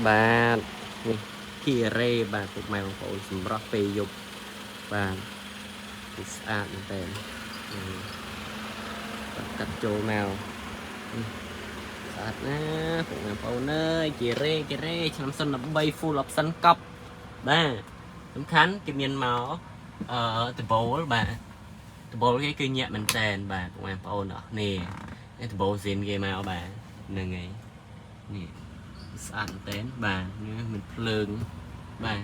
បាទនេះគីរ៉េបាទពុកម៉ែបងប្អូនសម្រាប់ពេលយប់បាទស្អាតមែនតើកាត់ចូលមកស្អាតណាពុកម៉ែបងប្អូនអើយគីរ៉េឆ្នាំសិន13 full option កប់បាទសំខាន់គេមានមកដបូលបាទដបូលគេគឺញាក់មែនតើបាទពុកម៉ែបងប្អូនអរនេះដបូលស៊ីនគេមកបាទហ្នឹងហើយនេះស្អាតមែនតើបាទនេះមានភ្លើងបាទ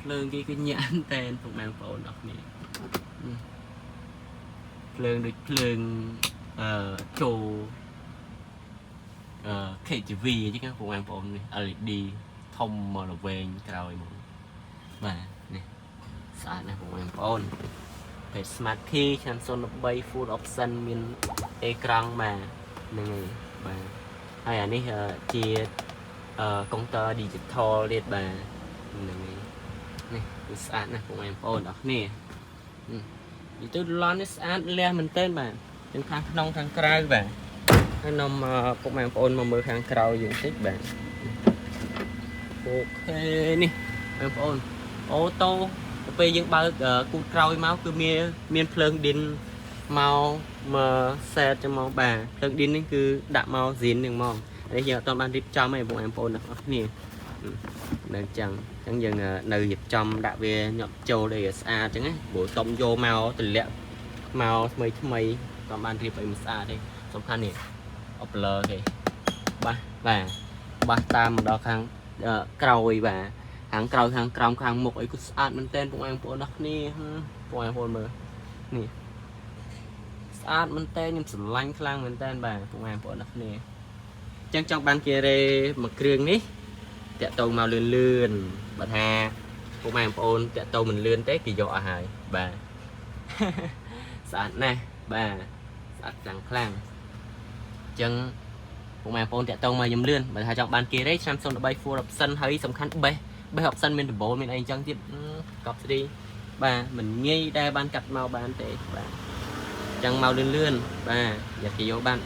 ភ្លើងគេគឺញាក់មែនតើពុកម៉ែបងប្អូនអរនេះភ្លើងដូចភ្លើងចូល KTV អញ្ចឹងពុកម៉ែបងប្អូននេះ LED ធំមកល្វែងក្រោយមកបាទនេះស្អាតណាស់ពុកម៉ែបងប្អូនពេល Smart Key ឆ្នាំ03 full option មានអេក្រង់បាទហ្នឹងហើយបាទហើយអានេះជាកុងទ័រ digital ទៀតបាទហ្នឹងហើយនេះវាស្អាតណាស់ពុកម៉ែបងប្អូនអរគ្នានិយាយទៅឡននេះស្អាតលះមែនទែនបាទទាំងខាងក្នុងខាងក្រៅបាទហើយនំពុកម៉ែបងប្អូនមកមើលខាងក្រៅយើងតិចបាទអូខេនេះបងប្អូនអូតូពេលយើងបើកគូតក្រោយមកគឺមានភ្លើងឌិនមកសេតចឹងមកបាទភ្លើងឌិននេះគឺដាក់មកស៊ីនហ្នឹងហ្មងនេះយើងអត់បានរៀបចំទេបងប្អូនអ្នកនរគ្នានៅចឹងយើងនៅរៀបចំដាក់វាញាប់ចូលឲ្យស្អាតចឹងណាព្រោះតុំយកមកទម្លាក់មកថ្មីអត់បានរៀបឲ្យមិនស្អាតទេសំខាន់នេះអបលឺគេបាសតាមមកដល់ខាងក្រោយបាទខាងក្រោយខាងក្រោមខាងមុខអីគឺស្អាតមែនតើបងប្អូនអរគ្នាបងប្អូនមើលនេះស្អាតមែនតើខ្ញុំស្រឡាញ់ខ្លាំងមែនតើបាទបងប្អូនអរគ្នាអញ្ចឹងចង់បានគេរេមួយគ្រឿងនេះតាក់តងមកលឿនបើថាបងប្អូនតាក់តងមិនលឿនទេគេយកអស់ហើយបាទស្អាតណាស់បាទស្អាតខ្លាំងអញ្ចឹងបងប្អូនតាក់តងមកខ្ញុំលឿនបើថាចង់បានគេរេឆ្នាំ03 full option ហើយសំខាន់បេះ option មានដំបូលមានអីអញ្ចឹងទៀតកប់ស្រីបាទមិនងាយដែលបានកាត់មកបានទេបាទអញ្ចឹងមកលឿនបាទយកគេយកបាន